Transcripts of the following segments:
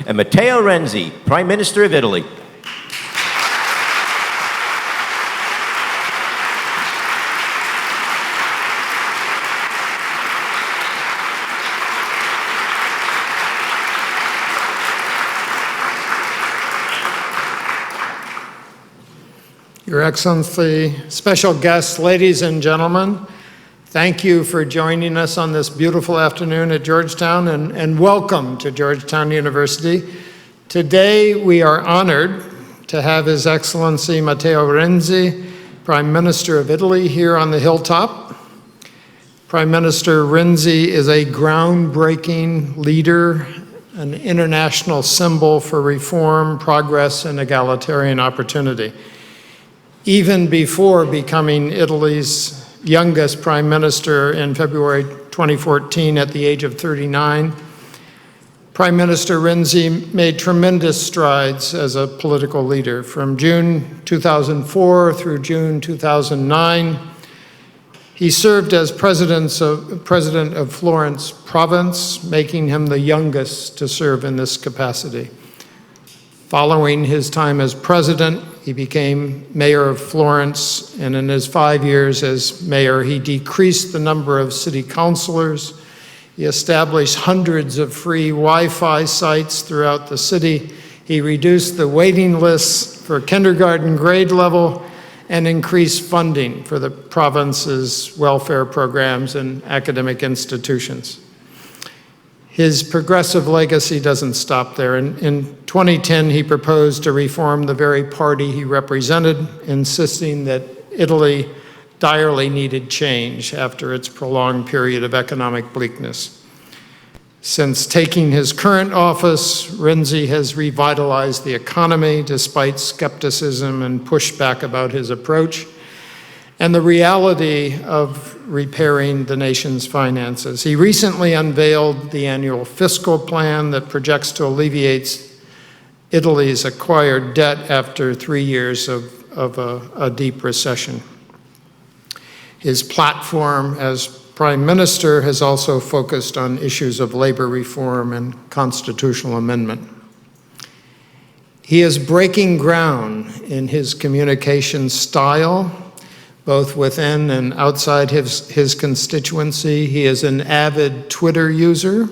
and Matteo Renzi, Prime Minister of Italy. Your Excellency, special guests, ladies and gentlemen, thank you for joining us on this beautiful afternoon at Georgetown, and welcome to Georgetown University. Today, we are honored to have His Excellency Matteo Renzi, Prime Minister of Italy, here on the hilltop. Prime Minister Renzi is a groundbreaking leader, an international symbol for reform, progress, and egalitarian opportunity. Even before becoming Italy's youngest prime minister in February 2014 at the age of 39, Prime Minister Renzi made tremendous strides as a political leader. From June 2004 through June 2009, he served as president of Florence province, making him the youngest to serve in this capacity. Following his time as president, he became mayor of Florence, and in his 5 years as mayor, he decreased the number of city councilors. He established hundreds of free Wi-Fi sites throughout the city. He reduced the waiting lists for kindergarten grade level and increased funding for the province's welfare programs and academic institutions. His progressive legacy doesn't stop there. In 2010, he proposed to reform the very party he represented, insisting that Italy direly needed change after its prolonged period of economic bleakness. Since taking his current office, Renzi has revitalized the economy despite skepticism and pushback about his approach and the reality of repairing the nation's finances. He recently unveiled the annual fiscal plan that projects to alleviate Italy's acquired debt after 3 years of a deep recession. His platform as Prime Minister has also focused on issues of labor reform and constitutional amendment. He is breaking ground in his communication style, both within and outside his constituency. He is an avid Twitter user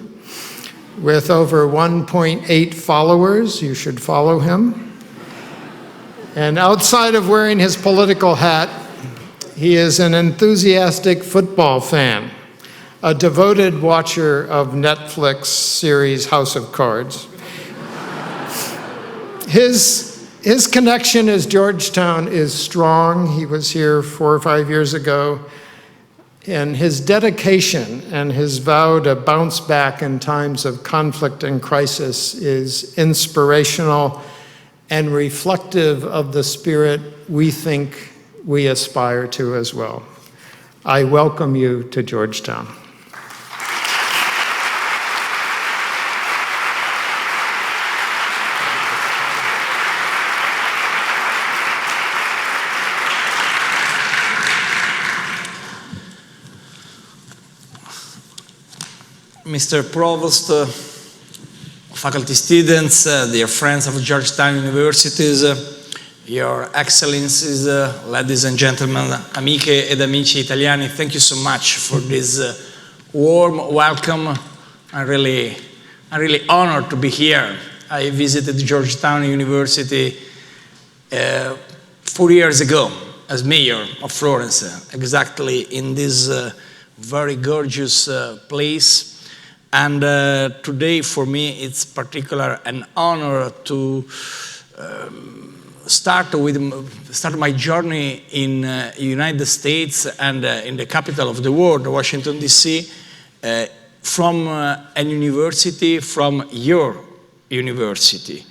with over 1.8 followers. You should follow him. And outside of wearing his political hat, he is an enthusiastic football fan, a devoted watcher of Netflix series House of Cards. His connection as Georgetown is strong. He was here 4 or 5 years ago. And his dedication and his vow to bounce back in times of conflict and crisis is inspirational and reflective of the spirit we think we aspire to as well. I welcome you to Georgetown. Mr. Provost, faculty students, dear friends of Georgetown Universities, Your Excellencies, ladies and gentlemen, amiche ed amici italiani, thank you so much for this warm welcome. I'm really honored to be here. I visited Georgetown University 4 years ago as mayor of Florence, exactly in this very gorgeous place. And today, for me, it's particular an honor to start my journey in the United States and in the capital of the world, Washington, D.C., from an university, from your university.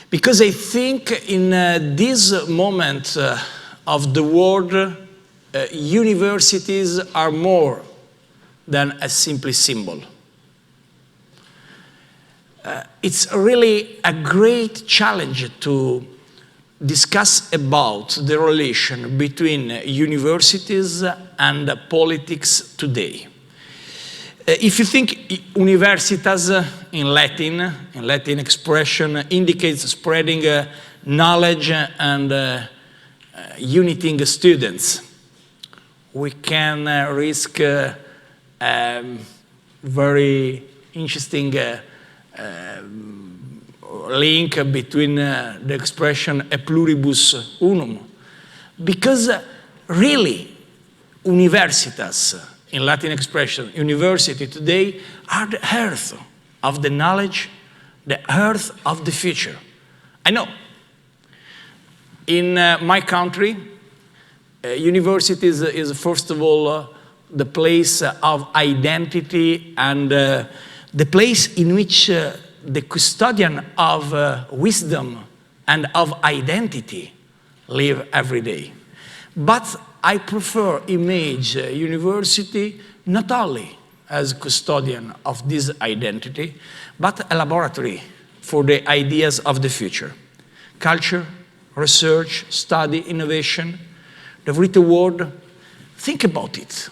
Because I think in this moment of the world, universities are more than a simple symbol. It's really a great challenge to discuss about the relation between universities and politics today. if you think universitas in Latin expression indicates spreading knowledge and uniting students, we can risk very interesting link between the expression e pluribus unum. Because really, universitas, in Latin expression, university today, are the earth of the knowledge, the earth of the future. I know. In my country, universities is first of all the place of identity and the place in which the custodian of wisdom and of identity live every day. But I prefer image university not only as custodian of this identity, but a laboratory for the ideas of the future. Culture, research, study, innovation, the written word. Think about it.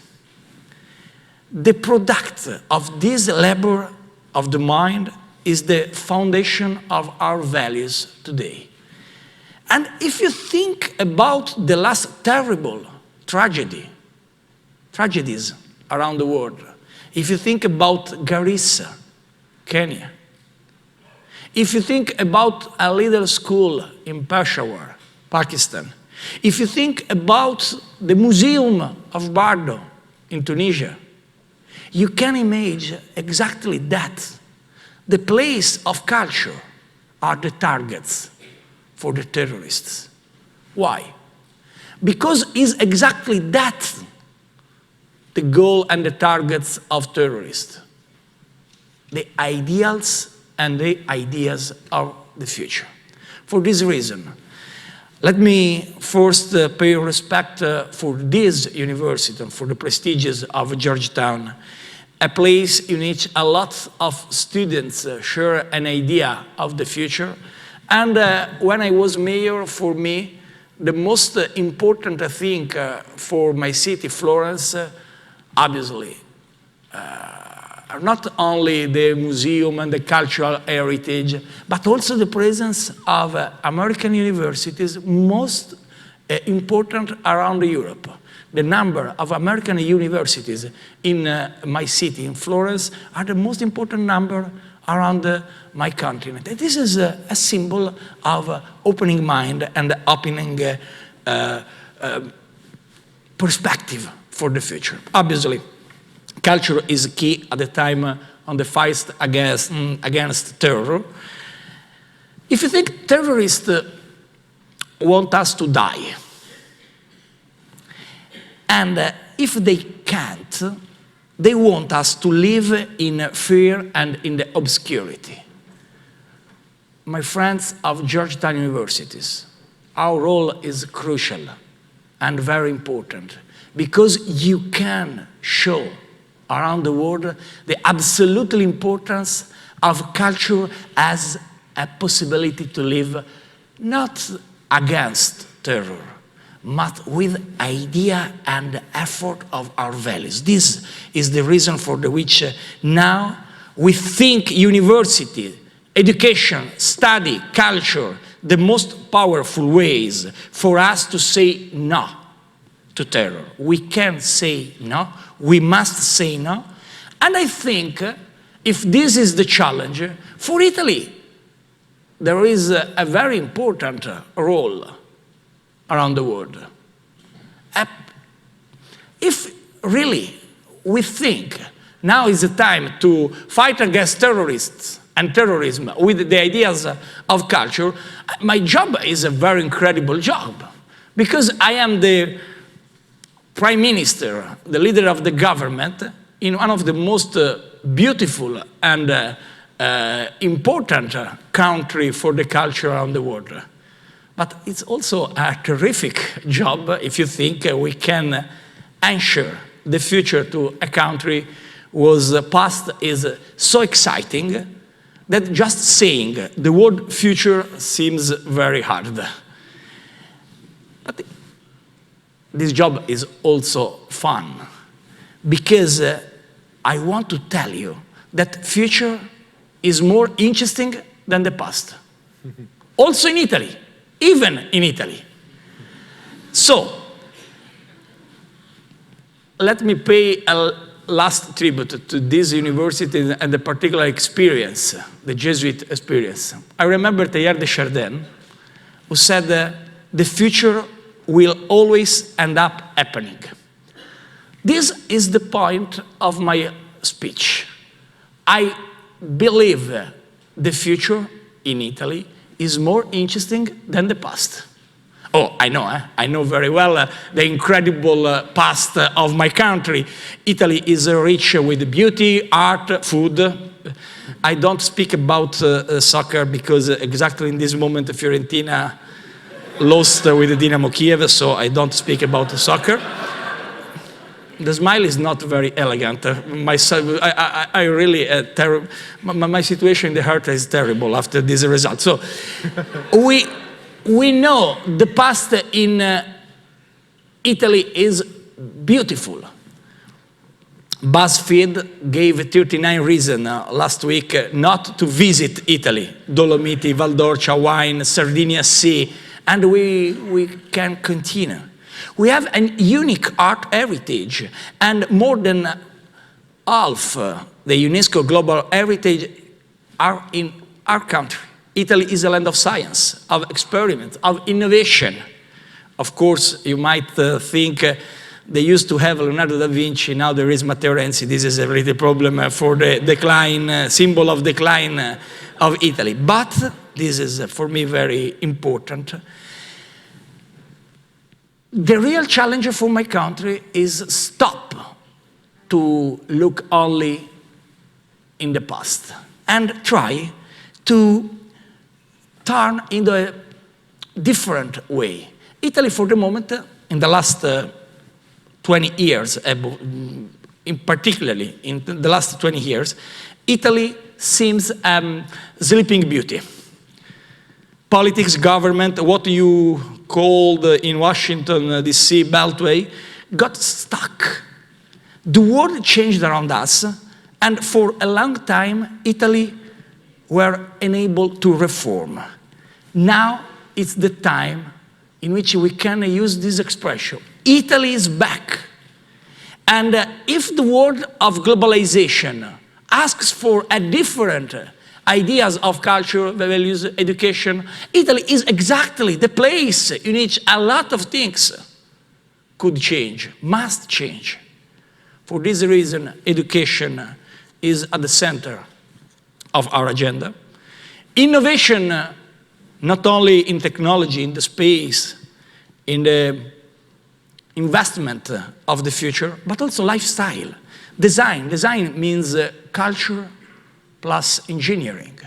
The product of this labor of the mind is the foundation of our values today. And if you think about the last terrible tragedies around the world, if you think about Garissa, Kenya, if you think about a little school in Peshawar, Pakistan, if you think about the Museum of Bardo in Tunisia, you can imagine exactly that. The place of culture are the targets for the terrorists. Why? Because it's exactly that the goal and the targets of terrorists. The ideals and the ideas of the future. For this reason, let me first pay respect for this university and for the prestigious of Georgetown, a place in which a lot of students share an idea of the future. And when I was mayor, for me, the most important thing for my city, Florence, obviously, are not only the museum and the cultural heritage, but also the presence of American universities, most important around Europe. The number of American universities in my city, in Florence, are the most important number around my continent. This is a symbol of opening mind and opening perspective for the future. Obviously, culture is key at the time on the fight against terror. If you think terrorists want us to die, and if they can't, they want us to live in fear and in the obscurity. My friends of Georgetown Universities, our role is crucial and very important because you can show around the world the absolute importance of culture as a possibility to live not against terror, but with idea and effort of our values. This is the reason for which now we think university, education, study, culture, the most powerful ways for us to say no to terror. We can say no, we must say no. And I think if this is the challenge, for Italy, there is a very important role around the world. If really we think now is the time to fight against terrorists and terrorism with the ideas of culture, my job is a very incredible job because I am the prime minister, the leader of the government in one of the most beautiful and important country for the culture around the world. But it's also a terrific job if you think we can ensure the future to a country whose past is so exciting that just saying the word future seems very hard. But this job is also fun because I want to tell you that future is more interesting than the past. Also in Italy, even in Italy. So, let me pay a last tribute to this university and the particular experience, the Jesuit experience. I remember Teilhard de Chardin, who said the future will always end up happening. This is the point of my speech. I believe the future in Italy is more interesting than the past. Oh, I know very well the incredible past of my country. Italy is rich with beauty, art, food. I don't speak about soccer because exactly in this moment Fiorentina lost with Dinamo Kiev, so I don't speak about soccer. The smile is not very elegant. My situation in the heart is terrible after this result. So we know the past in Italy is beautiful. BuzzFeed gave 39 reasons last week not to visit Italy. Dolomiti, Val d'Orcia, wine, Sardinia Sea, and we can continue. We have a unique art heritage, and more than half the UNESCO Global Heritage are in our country. Italy is a land of science, of experiment, of innovation. Of course, you might think they used to have Leonardo da Vinci, now there is Matteo Renzi. This is a little problem for the decline, symbol of decline of Italy. But this is, for me, very important. The real challenge for my country is stop to look only in the past and try to turn in a different way. Italy, for the moment, in the last 20 years, in particularly in the last 20 years, Italy seems sleeping beauty. Politics, government, what you called in Washington D.C. Beltway, got stuck. The world changed around us, and for a long time, Italy were unable to reform. Now it's the time in which we can use this expression. Italy is back. And if the world of globalization asks for a different ideas of culture, values, education, Italy is exactly the place in which a lot of things could change, must change. For this reason, education is at the center of our agenda. Innovation, not only in technology, in the space, in the investment of the future, but also lifestyle. Design. Design means culture plus engineering.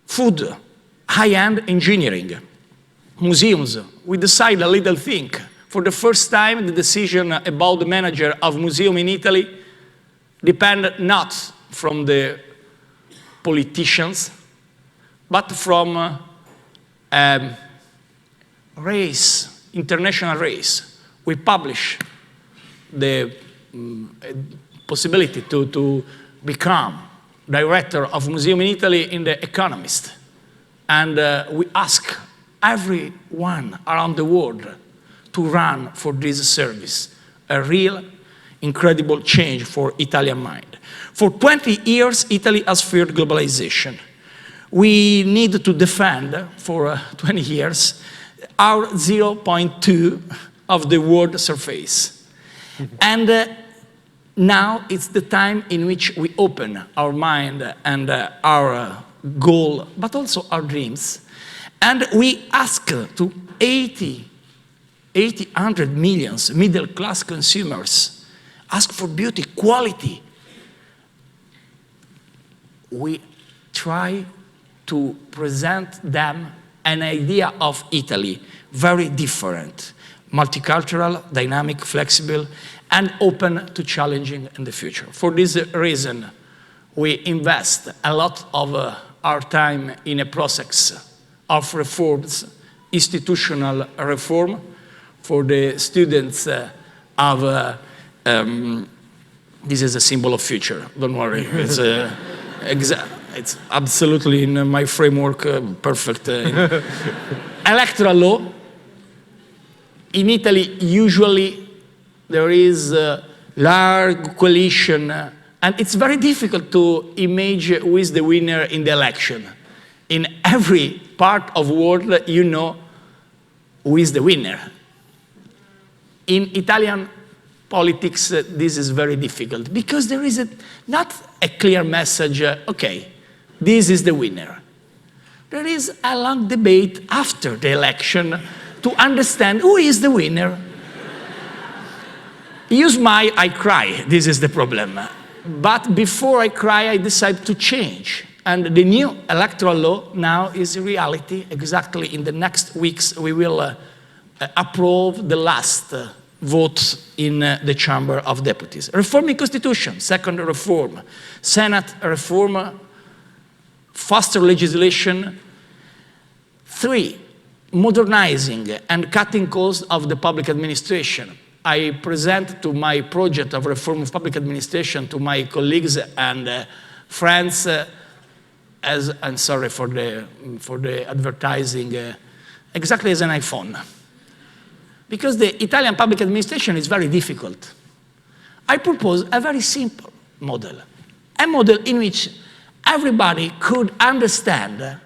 Food, high-end engineering. Museums, we decide a little thing. For the first time, the decision about the manager of museum in Italy depend not from the politicians, but from race, international race. We publish the possibility to become director of museum in Italy in The Economist. And we ask everyone around the world to run for this service. A real, incredible change for Italian mind. For 20 years, Italy has feared globalization. We need to defend, for 20 years, our 0.2 of the world surface. And now it's the time in which we open our mind and our goal, but also our dreams. And we ask to 100 million middle-class consumers, ask for beauty, quality. We try to present them an idea of Italy, very different, multicultural, dynamic, flexible, and open to challenging in the future. For this reason, we invest a lot of our time in a process of reforms, institutional reform for the students of This is a symbol of future, don't worry. It's absolutely in my framework, perfect. Electoral law. In Italy, usually there is a large coalition, and it's very difficult to imagine who is the winner in the election. In every part of the world, you know who is the winner. In Italian politics, this is very difficult because there is not a clear message, okay, this is the winner. There is a long debate after the election to understand who is the winner. You smile, I cry, this is the problem. But before I cry, I decide to change. And the new electoral law now is a reality. Exactly in the next weeks, we will approve the last vote in the Chamber of Deputies. Reforming Constitution, second reform. Senate reform, faster legislation. 3, modernizing and cutting costs of the public administration. I present to my project of reform of public administration to my colleagues and friends I'm sorry for the advertising, exactly as an iPhone. Because the Italian public administration is very difficult. I propose a very simple model. A model in which everybody could understand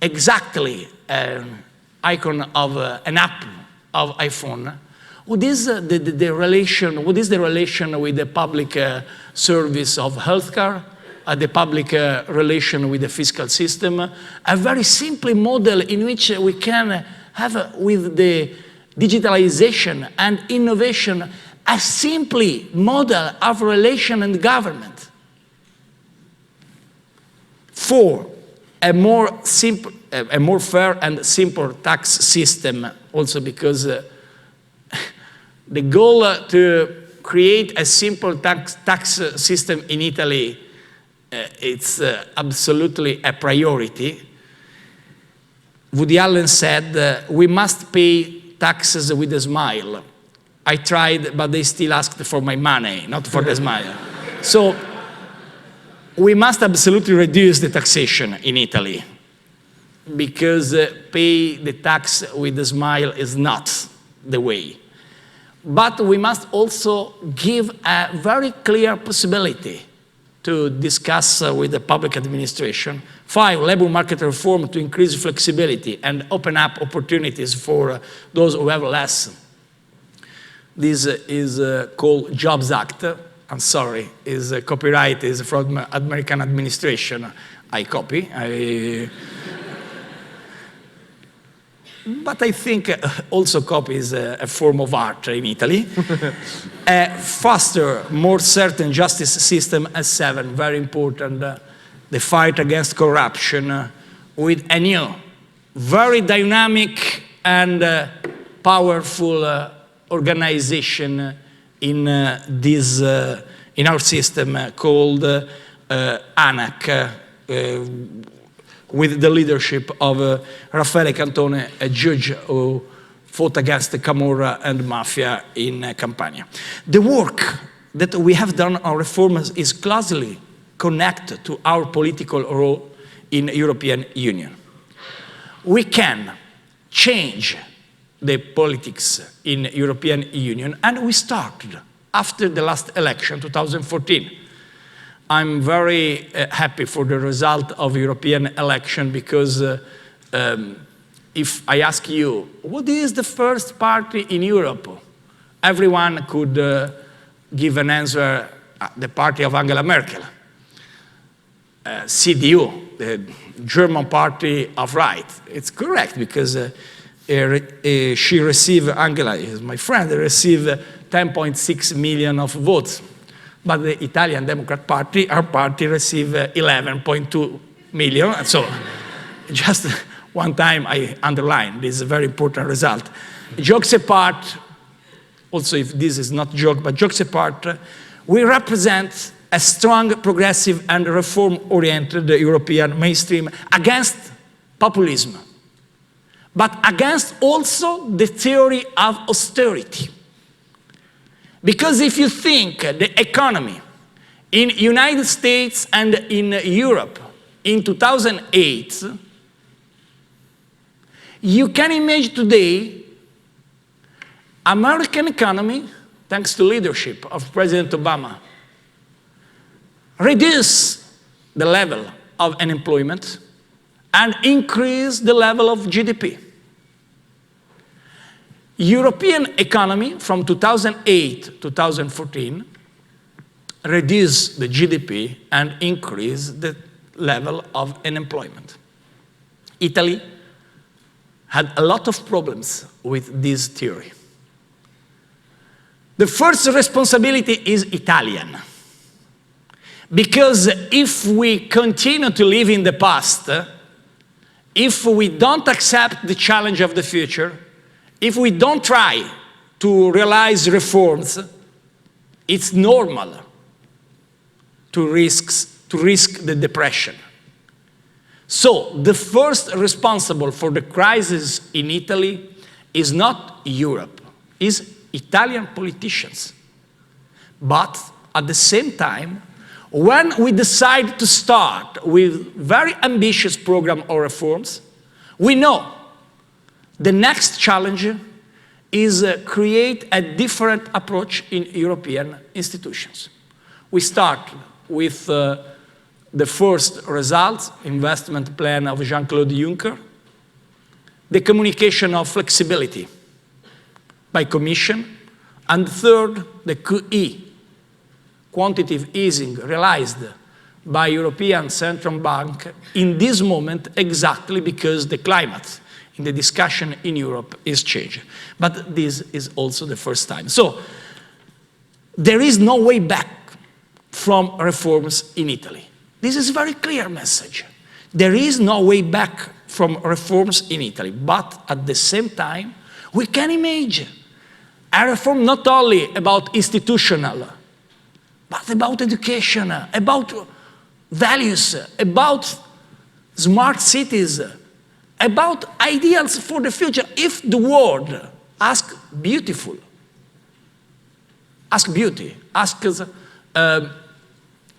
exactly an icon of an app of iPhone. What is the relation with the public service of healthcare, the public relation with the fiscal system? A very simple model in which we can have, with the digitalization and innovation, a simple model of relation and government. 4, a more fair and simple tax system, also because the goal to create a simple tax system in Italy, it's absolutely a priority. Woody Allen said, we must pay taxes with a smile. I tried, but they still asked for my money, not for the smile. So we must absolutely reduce the taxation in Italy, because pay the tax with a smile is not the way. But we must also give a very clear possibility to discuss with the public administration. 5, labor market reform to increase flexibility and open up opportunities for those who have less. This is called Jobs Act. I'm sorry, copyright is from American administration. I copy. But I think also copy is a form of art in Italy. A faster, more certain justice system as 7, very important. The fight against corruption with a new, very dynamic and powerful organization in our system called ANAC, with the leadership of Raffaele Cantone, a judge who fought against the Camorra and Mafia in Campania. The work that we have done on reforms is closely connected to our political role in the European Union. We can change the politics in the European Union, and we started after the last election, 2014. I'm very happy for the result of European election, because if I ask you, what is the first party in Europe? Everyone could give an answer, the party of Angela Merkel. CDU, the German party of right. It's correct, because she received, Angela is my friend, received 10.6 million of votes. But the Italian Democrat Party, our party, received 11.2 million. And so just one time I underline, this is a very important result. Jokes apart, also if this is not joke, but jokes apart, we represent a strong, progressive and reform-oriented European mainstream against populism, but against also the theory of austerity. Because if you think the economy in United States and in Europe in 2008, you can imagine today American economy, thanks to leadership of President Obama, reduce the level of unemployment and increase the level of GDP. European economy from 2008 to 2014 reduced the GDP and increased the level of unemployment. Italy had a lot of problems with this theory. The first responsibility is Italian. Because if we continue to live in the past, if we don't accept the challenge of the future, if we don't try to realize reforms, it's normal to risk the depression. So the first responsible for the crisis in Italy is not Europe, is Italian politicians. But at the same time, when we decide to start with very ambitious program of reforms, we know the next challenge is create a different approach in European institutions. We start with the first results, investment plan of Jean-Claude Juncker, the communication of flexibility by Commission, and third, the QE, quantitative easing realized by European Central Bank in this moment exactly because the climate in the discussion in Europe is changing. But this is also the first time. So there is no way back from reforms in Italy. This is a very clear message. There is no way back from reforms in Italy, but at the same time, we can imagine a reform not only about institutional, but about education, about values, about smart cities, about ideals for the future. If the world asks beautiful, ask beauty, asks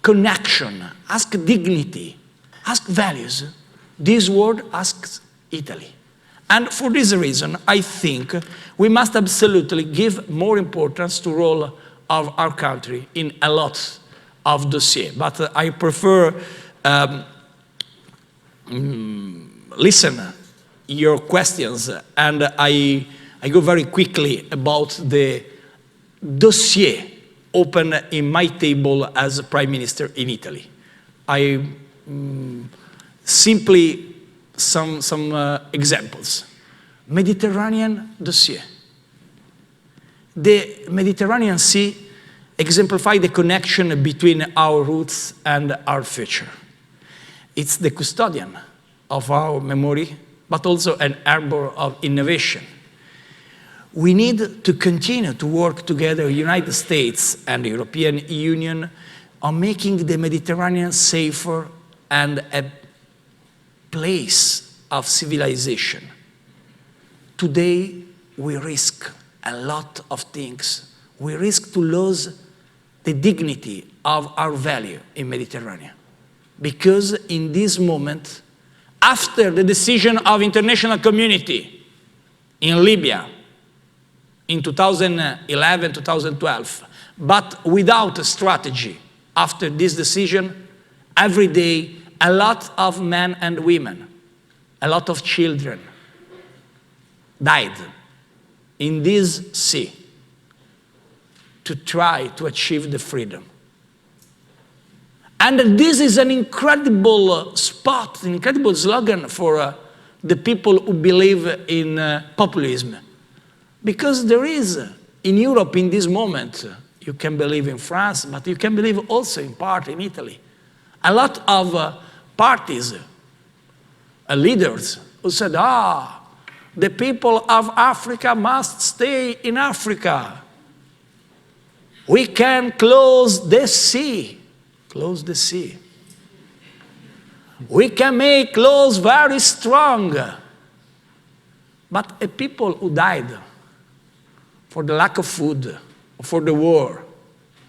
connection, ask dignity, ask values, this world asks Italy. And for this reason, I think we must absolutely give more importance to the role of our country in a lot of dossiers. But I prefer listen your questions, and I go very quickly about the dossier open in my table as Prime Minister in Italy. I simply some examples. Mediterranean dossier. The Mediterranean Sea exemplifies the connection between our roots and our future. It's the custodian of our memory, but also an arbor of innovation. We need to continue to work together, United States and the European Union, on making the Mediterranean safer and a place of civilization. Today, we risk a lot of things. We risk to lose the dignity of our value in Mediterranean. Because in this moment, after the decision of international community in Libya in 2011, 2012, but without a strategy after this decision, every day a lot of men and women, a lot of children died in this sea to try to achieve the freedom. And this is an incredible spot, an incredible slogan for the people who believe in populism. Because there is, in Europe in this moment, you can believe in France, but you can believe also in part in Italy. A lot of parties, leaders who said, the people of Africa must stay in Africa. We can close the sea. Close the sea. We can make laws very strong. But a people who died for the lack of food for the war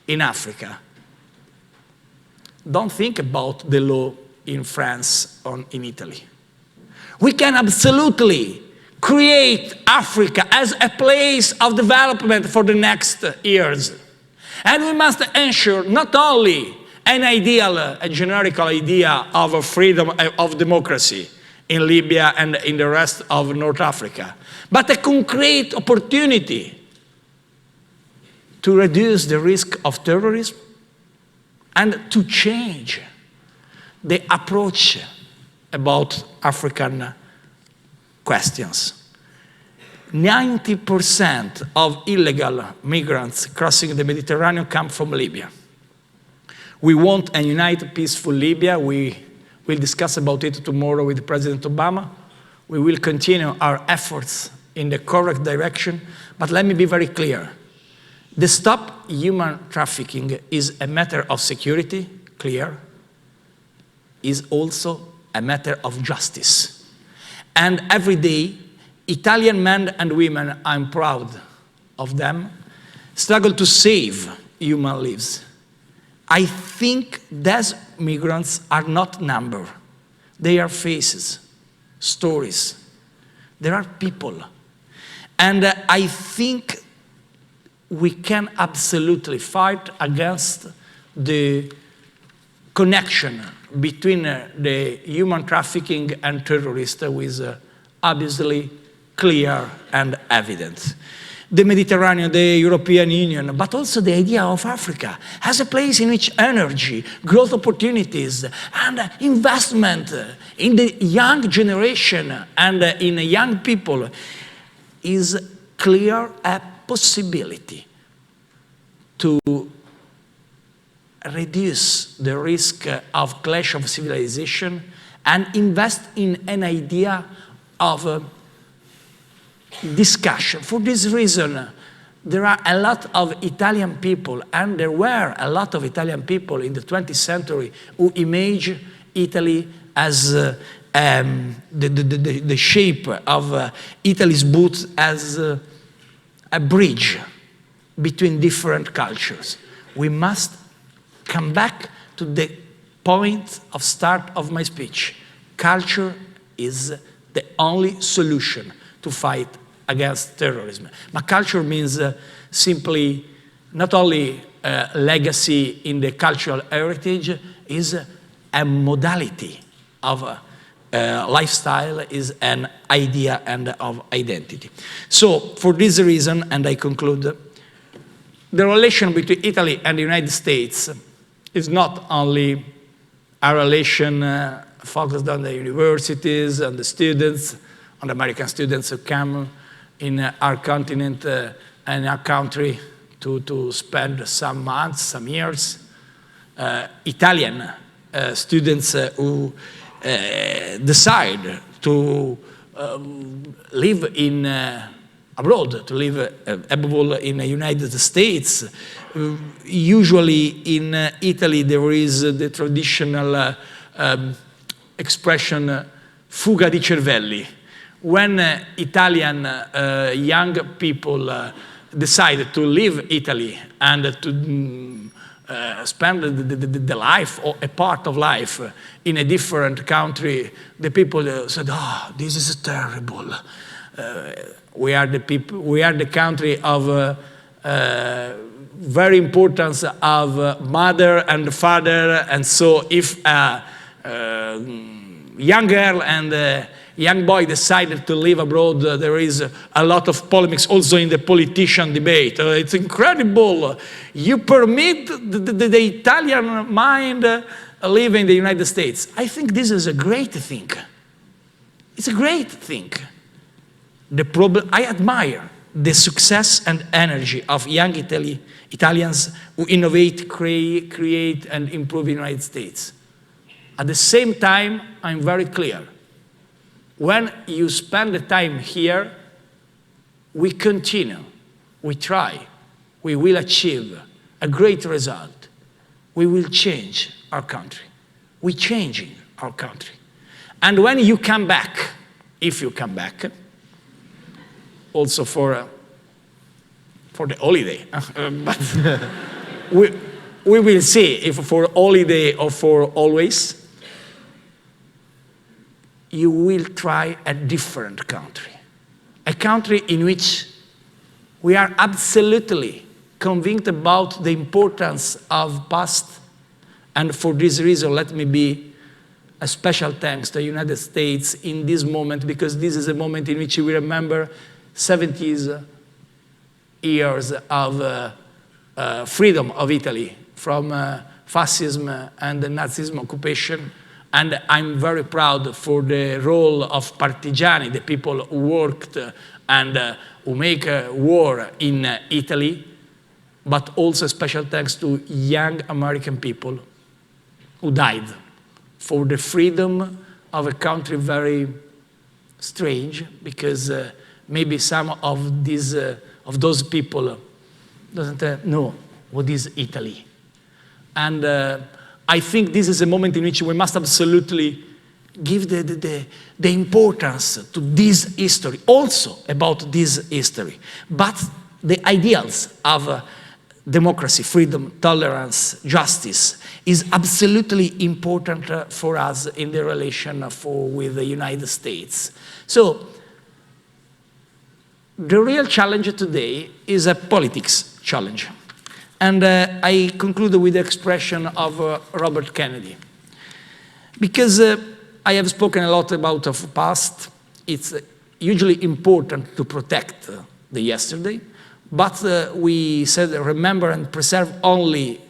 in Africa, don't think about the law in France or in Italy. We can absolutely create Africa as a place of development for the next years. And we must ensure not only an ideal, a generic idea of freedom, of democracy in Libya and in the rest of North Africa, but a concrete opportunity to reduce the risk of terrorism and to change the approach about African questions. 90% of illegal migrants crossing the Mediterranean come from Libya. We want a united, peaceful Libya. We will discuss about it tomorrow with President Obama. We will continue our efforts in the correct direction, but let me be very clear. The stop human trafficking is a matter of security, clear, is also a matter of justice. And every day, Italian men and women, I'm proud of them, struggle to save human lives. I think these migrants are not number. They are faces, stories. There are people. And I think we can absolutely fight against the connection between the human trafficking and terrorists with obviously clear and evident. The Mediterranean, the European Union, but also the idea of Africa has a place in which energy, growth opportunities, and investment in the young generation and in young people is clear a possibility to reduce the risk of clash of civilization and invest in an idea of discussion. For this reason, there are a lot of Italian people, and there were a lot of Italian people in the 20th century who imagine Italy as the shape of Italy's boot as a bridge between different cultures. We must come back to the point of start of my speech. Culture is the only solution to fight against terrorism. But culture means simply not only legacy in the cultural heritage, is a modality of lifestyle, is an idea and of identity. So for this reason, and I conclude, the relation between Italy and the United States is not only a relation focused on the universities, on the students, on the American students who come in our continent and our country to spend some months, some years. Italian students who decide to live in abroad, to live above all in the United States. Usually in Italy there is the traditional expression fuga di cervelli. When Italian young people decide to leave Italy and to spend the life or a part of life in a different country, the people said, "Oh, this is terrible. We are the people. We are the country of very importance of mother and father, and so if a young girl and a young boy decided to live abroad, there is a lot of polemics also in the politician debate. It's incredible. You permit the Italian mind live in the United States." I think this is a great thing. It's a great thing. The problem, I admire the success and energy of young Italians who innovate, create, and improve the United States. At the same time, I'm very clear. When you spend the time here, we continue, we try, we will achieve a great result. We will change our country. We're changing our country. And when you come back, if you come back, also for for the holiday. But we will see if for holiday or for always. You will try a different country. A country in which we are absolutely convinced about the importance of past. And for this reason, let me be a special thanks to the United States in this moment, because this is a moment in which we remember 70 years of freedom of Italy from fascism and the Nazism occupation. And I'm very proud for the role of partigiani, the people who worked and who make war in Italy, but also special thanks to young American people who died for the freedom of a country very strange, because maybe some of those people doesn't know what is Italy. And I think this is a moment in which we must absolutely give the importance to this history, also about this history. But the ideals of democracy, freedom, tolerance, justice is absolutely important for us in the relation with the United States. So the real challenge today is a politics challenge. And I conclude with the expression of Robert Kennedy. Because I have spoken a lot about the past, it's hugely important to protect the yesterday, but we said remember and preserve only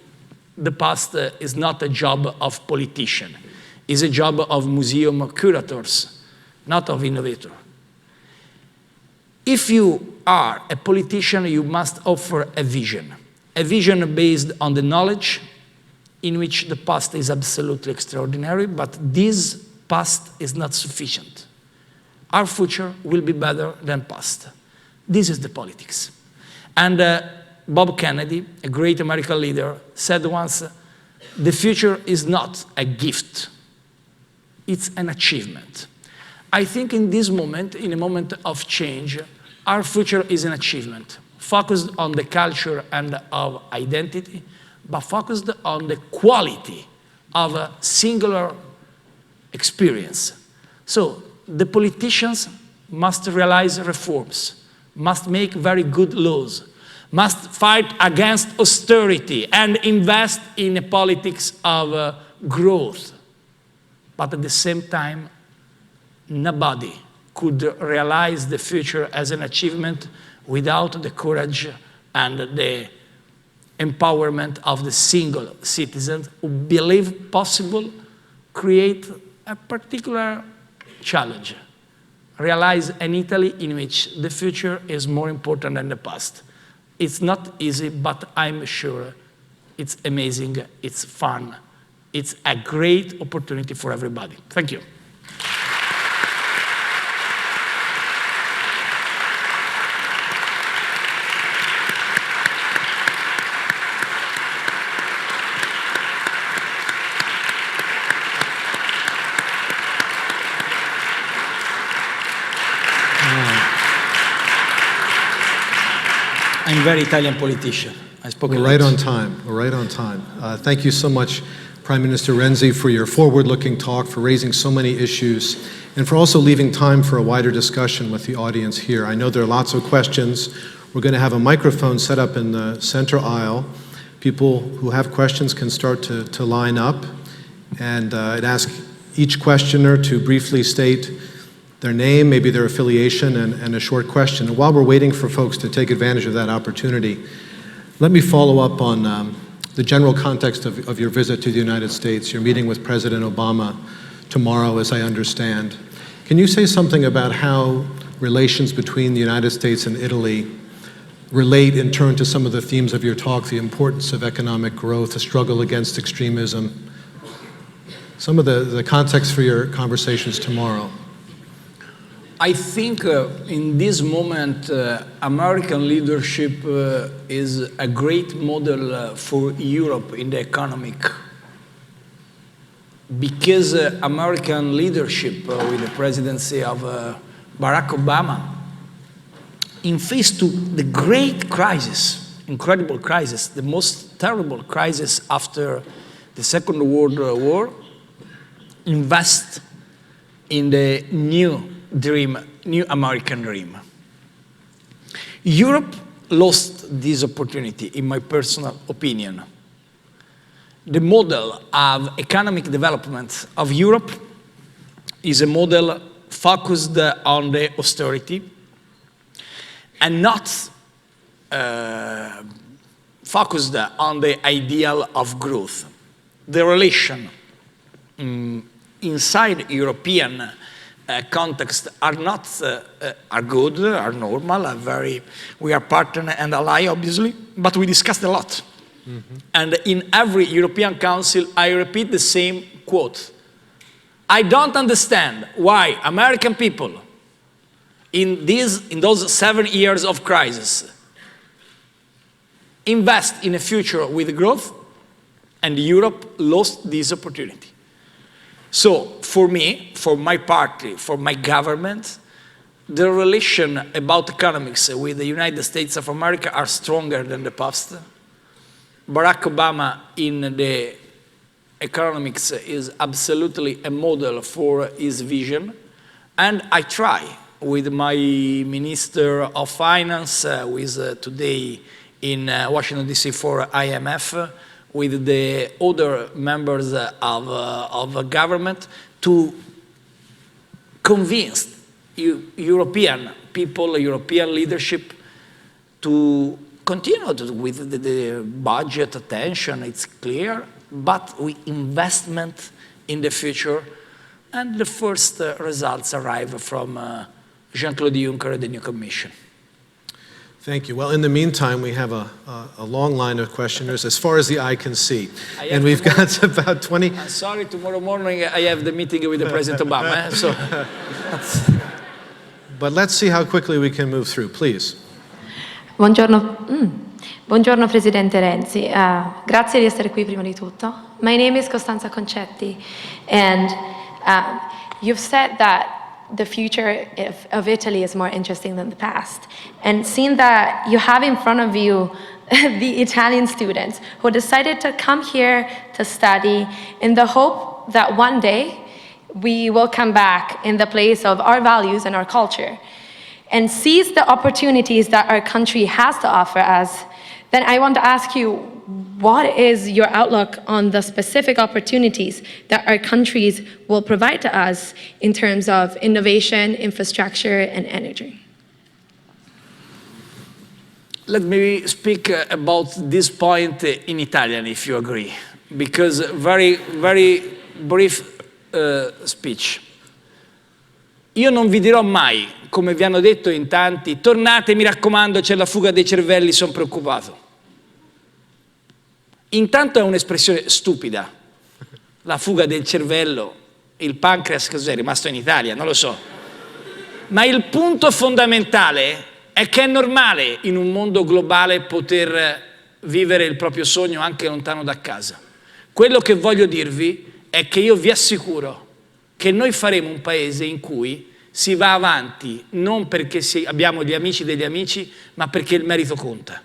the past is not a job of politician. It's a job of museum curators, not of innovator. If you are a politician, you must offer a vision based on the knowledge in which the past is absolutely extraordinary, but this past is not sufficient. Our future will be better than past. This is the politics. And Bob Kennedy, a great American leader, said once, the future is not a gift, it's an achievement. I think in this moment, in a moment of change, our future is an achievement, focused on the culture and of identity, but focused on the quality of a singular experience. So the politicians must realize reforms, must make very good laws, must fight against austerity and invest in a politics of growth. But at the same time, nobody could realize the future as an achievement without the courage and the empowerment of the single citizens who believe possible, create a particular challenge. Realize an Italy in which the future is more important than the past. It's not easy, but I'm sure it's amazing, it's fun, it's a great opportunity for everybody. Thank you. I'm a very Italian politician. I spoke We're right on time. We're right on time. Thank you so much, Prime Minister Renzi, for your forward-looking talk, for raising so many issues, and for also leaving time for a wider discussion with the audience here. I know there are lots of questions. We're going to have a microphone set up in the center aisle. People who have questions can start to line up, and I'd ask each questioner to briefly state their name, maybe their affiliation, and a short question. And while we're waiting for folks to take advantage of that opportunity, let me follow up on the general context of your visit to the United States. You're meeting with President Obama tomorrow, as I understand. Can you say something about how relations between the United States and Italy relate in turn to some of the themes of your talk, the importance of economic growth, the struggle against extremism, some of the context for your conversations tomorrow? I think in this moment, American leadership is a great model for Europe in the economic. Because American leadership with the presidency of Barack Obama in face to the great crisis, incredible crisis, the most terrible crisis after the Second World War, invest in the new dream, new American dream. Europe lost this opportunity, in my personal opinion. The model of economic development of Europe is a model focused on the austerity and not focused on the ideal of growth. The relation inside European context are not are good, are normal, are very. We are partner and ally, obviously, but we discussed a lot. Mm-hmm. And in every European Council, I repeat the same quote. I don't understand why American people in those 7 years of crisis invest in a future with growth, and Europe lost this opportunity. So for me, for my party, for my government, the relation about economics with the United States of America are stronger than the past. Barack Obama in the economics is absolutely a model for his vision. And I try with my Minister of Finance, who is today in Washington, D.C. for IMF, with the other members of government to convince European people, European leadership to continue with the budget attention, it's clear, but with investment in the future. And the first results arrive from Jean-Claude Juncker and the new Commission. Thank you. Well, in the meantime, we have a long line of questioners as far as the eye can see. And we've got about 20. I'm sorry, tomorrow morning I have the meeting with the President Obama. So. But let's see how quickly we can move through, please. Buongiorno Presidente Renzi, grazie di essere qui prima di tutto. My name is Costanza Concetti, and you've said that the future of Italy is more interesting than the past. And seeing that you have in front of you the Italian students who decided to come here to study in the hope that one day we will come back in the place of our values and our culture and seize the opportunities that our country has to offer us, then I want to ask you, what is your outlook on the specific opportunities that our countries will provide to us in terms of innovation, infrastructure, and energy? Let me speak about this point in Italian, if you agree, because very brief speech. Io non vi dirò mai, come vi hanno detto in tanti, tornate, mi raccomando, c'è la fuga dei cervelli, sono preoccupato. Intanto è un'espressione stupida. La fuga del cervello, il pancreas, cos'è rimasto in Italia? Non lo so. Ma il punto fondamentale è che è normale in un mondo globale poter vivere il proprio sogno anche lontano da casa. Quello che voglio dirvi è che io vi assicuro che noi faremo un paese in cui si va avanti non perché abbiamo gli amici degli amici, ma perché il merito conta.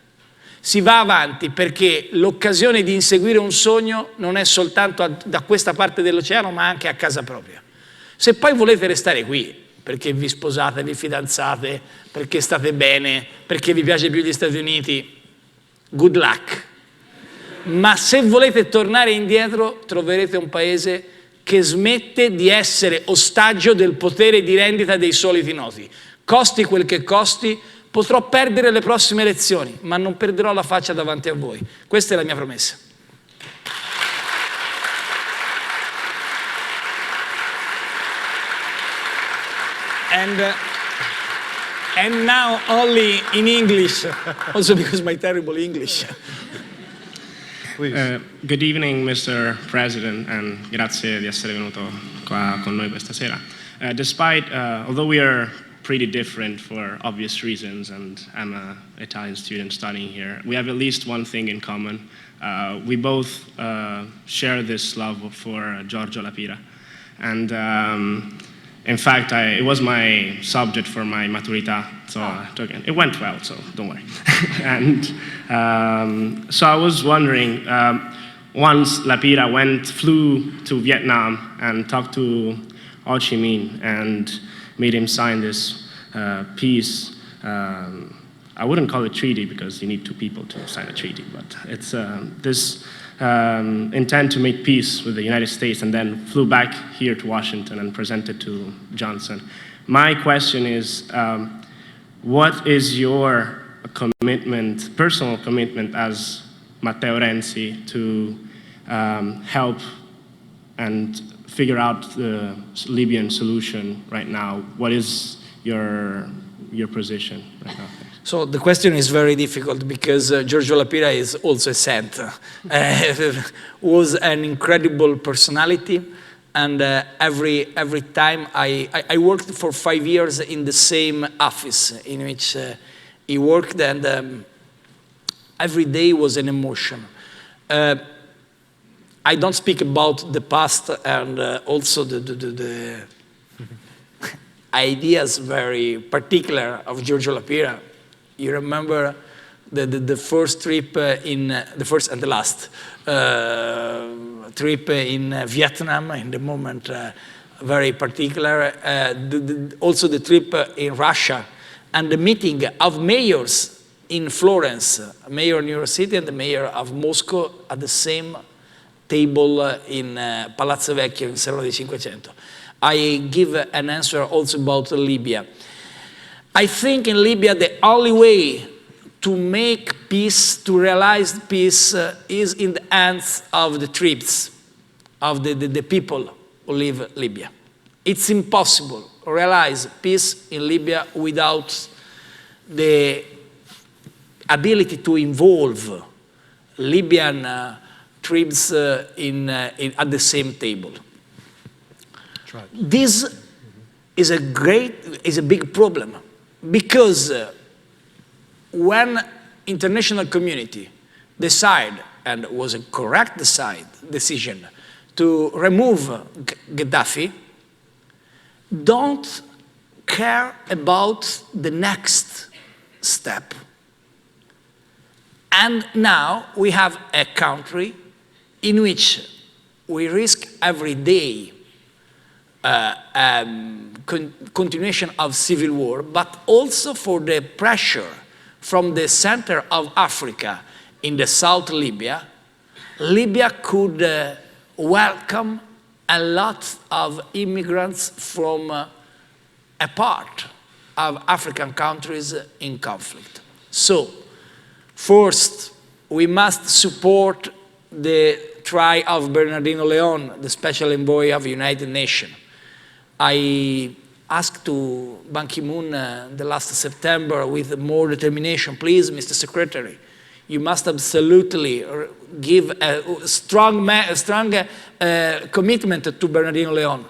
Si va avanti perché l'occasione di inseguire un sogno non è soltanto da questa parte dell'oceano, ma anche a casa propria. Se poi volete restare qui, perché vi sposate, vi fidanzate, perché state bene, perché vi piace più gli Stati Uniti, good luck. Ma se volete tornare indietro, troverete un paese che smette di essere ostaggio del potere di rendita dei soliti noti. Costi quel che costi, potrò perdere le prossime elezioni, ma non perderò la faccia davanti a voi. Questa è la mia promessa. And now only in English, also because my terrible English. Good evening, Mr. President, and grazie di essere venuto qua con noi questa sera. Although we are pretty different for obvious reasons, and I'm an Italian student studying here, we have at least one thing in common. We both share this love for Giorgio La Pira. And In fact, it was my subject for my maturità, so I took it. It went well, so don't worry. And so I was wondering, once Lapira flew to Vietnam and talked to Ho Chi Minh and made him sign this peace. I wouldn't call it treaty because you need two people to sign a treaty, but it's this intent to make peace with the United States, and then flew back here to Washington and presented to Johnson. My question is, what is your commitment, personal commitment as Matteo Renzi to help and figure out the Libyan solution right now? What is your position right now? So the question is very difficult because Giorgio Lapira is also a saint. Was an incredible personality, and every time I worked for 5 years in the same office in which he worked, and every day was an emotion. I don't speak about the past and also the ideas very particular of Giorgio Lapira. You remember the first trip the first and the last trip in Vietnam, in the moment very particular. Also the trip in Russia, and the meeting of mayors in Florence, mayor of New York City and the mayor of Moscow at the same table in Palazzo Vecchio in Serra di Cinquecento. I give an answer also about Libya. I think in Libya the only way to make peace, to realize peace, is in the hands of the tribes, of the people who live Libya. It's impossible to realize peace in Libya without the ability to involve Libyan tribes at the same table. This is a big problem, because when international community decide, and it was a correct decision, to remove Gaddafi, don't care about the next step. And now we have a country in which we risk every day continuation of civil war, but also for the pressure from the center of Africa in the South Libya. Libya could welcome a lot of immigrants from a part of African countries in conflict. So, first, we must support the try of Bernardino Leon, the special envoy of the United Nations. I asked to Ban Ki-moon the last September with more determination, please, Mr. Secretary, you must absolutely give a strong commitment to Bernardino Leon.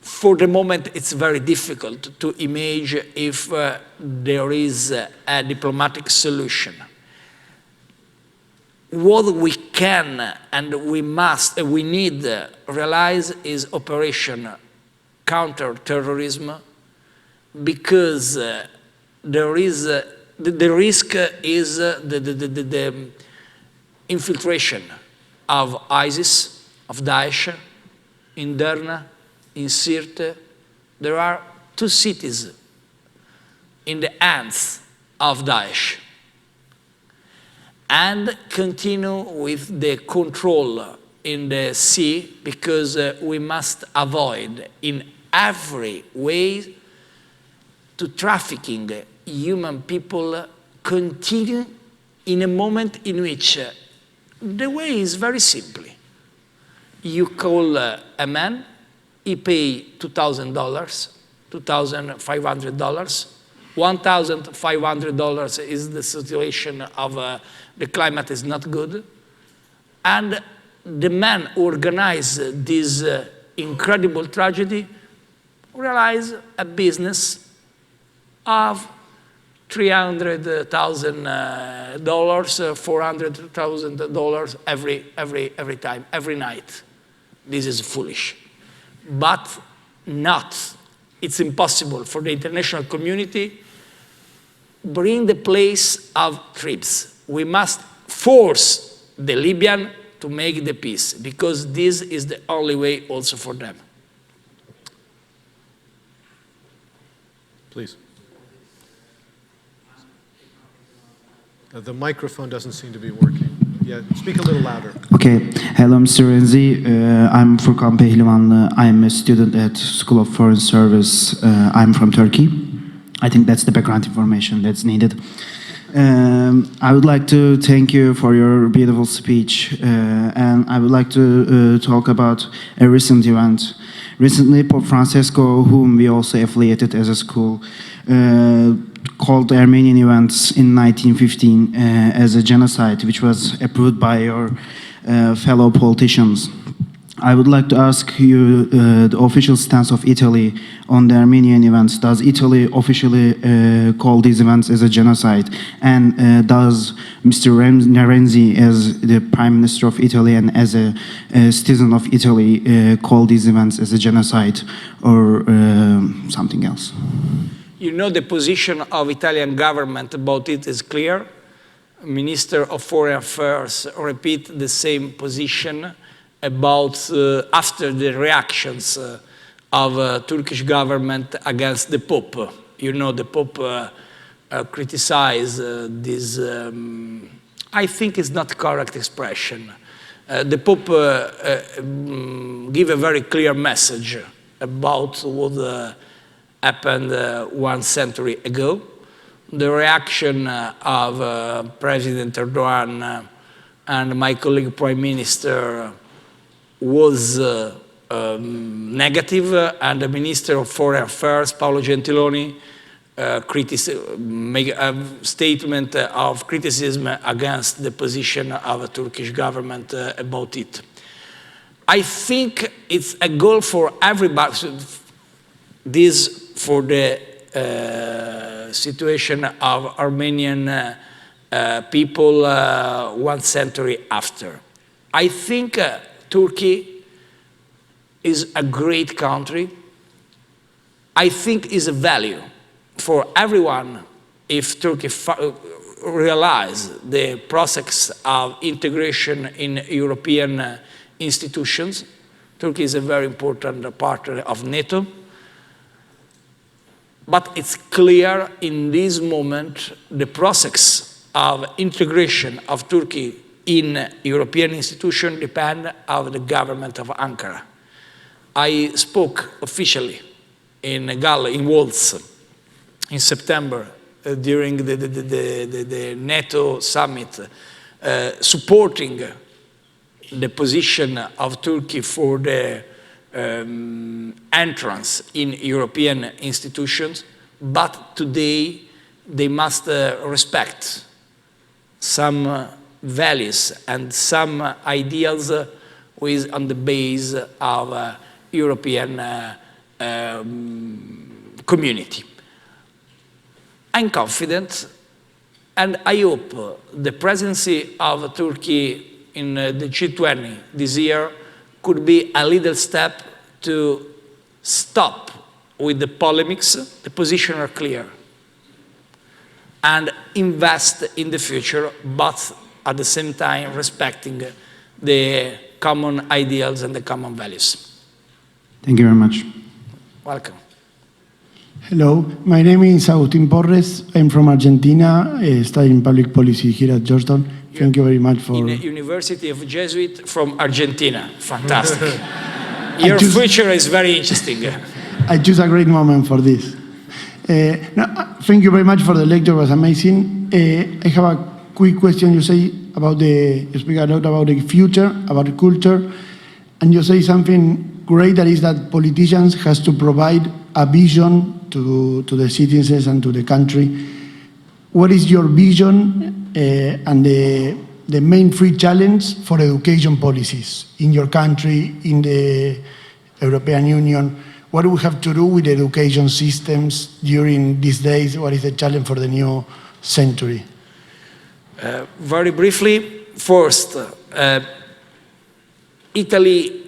For the moment, it's very difficult to imagine if there is a diplomatic solution. What we can and we need realize is Operation Counter-Terrorism, because the risk is the infiltration of ISIS, of Daesh, in Derna, in Sirte. There are 2 cities in the hands of Daesh. And continue with the control in the sea, because we must avoid in every way to trafficking human people continue in a moment in which the way is very simple. You call a man, he pay $2,000, $2,500. $1,500 is the situation of the climate is not good. And the man who organized this incredible tragedy realized a business of $300,000, $400,000 every time, every night. This is foolish. but it's impossible for the international community bring the place of troops. We must force the Libyan to make the peace, because this is the only way also for them. Please. The microphone doesn't seem to be working. Yeah, speak a little louder. Okay. Hello, Mr. Renzi. I'm Furkan Pehlivanlı. I'm a student at School of Foreign Service. I'm from Turkey. I think that's the background information that's needed. I would like to thank you for your beautiful speech, and I would like to talk about a recent event. Recently, Pope Francesco, whom we also affiliated as a school, called the Armenian events in 1915 as a genocide, which was approved by your fellow politicians. I would like to ask you the official stance of Italy on the Armenian events. Does Italy officially call these events as a genocide? And does Mr. Renzi, as the Prime Minister of Italy and as a citizen of Italy, call these events as a genocide or something else? You know, the position of Italian government about it is clear. Minister of Foreign Affairs repeat the same position about after the reactions of Turkish government against the Pope. You know, the Pope criticized this, I think it's not correct expression. The Pope give a very clear message about what happened 1 century ago. The reaction of President Erdogan and my colleague Prime Minister was negative, and the Minister of Foreign Affairs, Paolo Gentiloni, make a statement of criticism against the position of the Turkish government about it. I think it's a goal for everybody, this for the situation of Armenian people 1 century after. I think Turkey is a great country. I think is a value for everyone if Turkey realize the process of integration in European institutions. Turkey is a very important partner of NATO. But it's clear in this moment the process of integration of Turkey in European institutions depend on the government of Ankara. I spoke officially in Walls in September during the NATO summit, supporting the position of Turkey for the entrance in European institutions, but today they must respect some values and some ideals on the base of European community. I'm confident, and I hope the presidency of Turkey in the G20 this year could be a little step to stop with the polemics, the positions are clear, and invest in the future, but at the same time respecting the common ideals and the common values. Thank you very much. Welcome. Hello, my name is Agustin Porres. I'm from Argentina, studying public policy here at Georgetown. Thank you very much for... In the University of Jesuit from Argentina. Fantastic. Your future is very interesting. I choose a great moment for this. Thank you very much for the lecture, it was amazing. I have a quick question. You speak a lot about the future, about the culture, and you say something great, that is that politicians has to provide a vision to the citizens and to the country. What is your vision and the main three challenges for education policies in your country, in the European Union? What do we have to do with education systems during these days? What is the challenge for the new century? Very briefly, first, Italy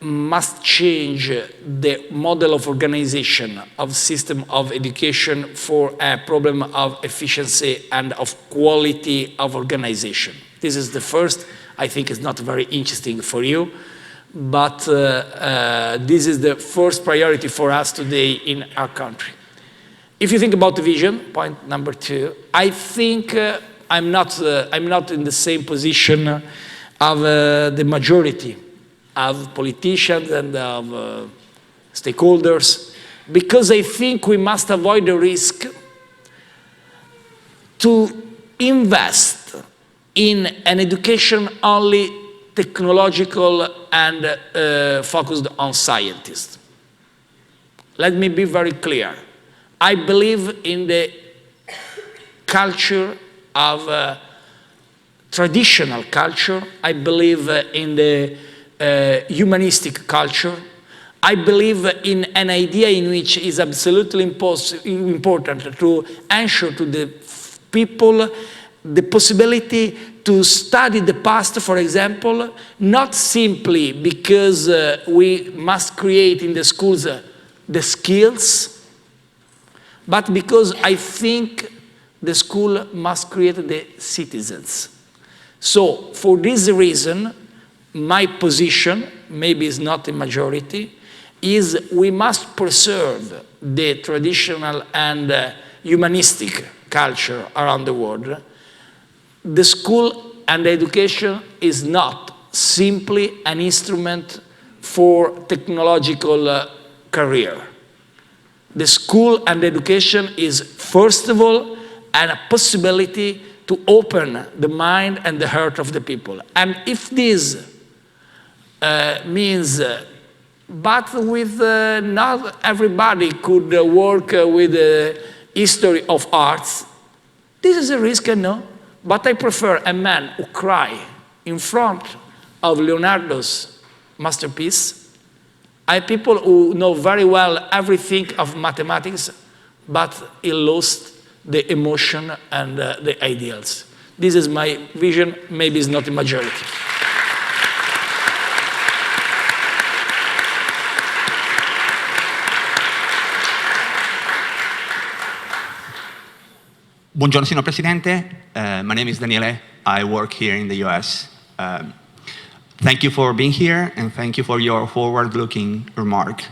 must change the model of organization of system of education for a problem of efficiency and of quality of organization. This is the first. I think it's not very interesting for you, but this is the first priority for us today in our country. If you think about the vision, point number 2, I think I'm not in the same position of the majority of politicians and of stakeholders, because I think we must avoid the risk to invest in an education only technological and focused on scientists. Let me be very clear. I believe in the culture of traditional culture. I believe in the humanistic culture. I believe in an idea in which it is absolutely important to ensure to the people the possibility to study the past, for example, not simply because we must create in the schools the skills, but because I think the school must create the citizens. So for this reason, my position, maybe it's not a majority, is we must preserve the traditional and humanistic culture around the world. The school and education is not simply an instrument for technological career. The school and education is, first of all, a possibility to open the mind and the heart of the people. And if this means, but with not everybody could work with the history of arts, this is a risk, I know, but I prefer a man who cries in front of Leonardo's masterpiece. I have people who know very well everything of mathematics, but he lost the emotion and the ideals. This is my vision, maybe it's not a majority. Buongiorno, signor Presidente. My name is Daniele. I work here in the US. Thank you for being here, and thank you for your forward-looking remark.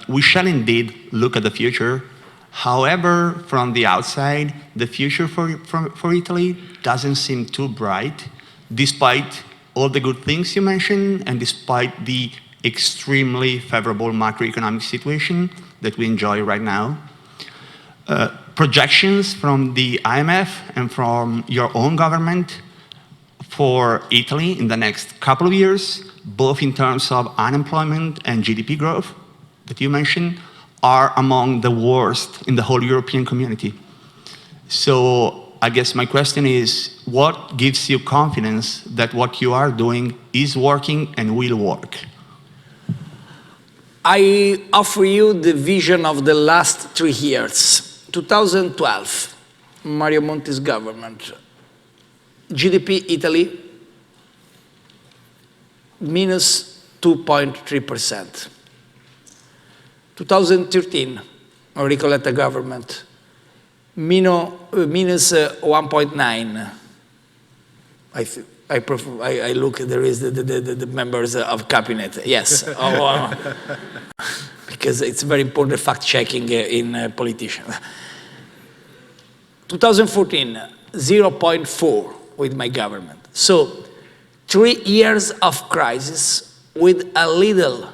We shall indeed look at the future. However, from the outside, the future for Italy doesn't seem too bright, despite all the good things you mentioned, and despite the extremely favorable macroeconomic situation that we enjoy right now. Projections from the IMF and from your own government for Italy in the next couple of years, both in terms of unemployment and GDP growth that you mentioned, are among the worst in the whole European community. So I guess my question is, what gives you confidence that what you are doing is working and will work? I offer you the vision of the last 3 years. 2012, Mario Monti's government, GDP Italy, minus 2.3%. 2013, Enrico Letta government, minus 1.9. I look, there is the members of cabinet, yes. Because it's very important fact-checking in politicians. 2014, 0.4 with my government. So 3 years of crisis with a little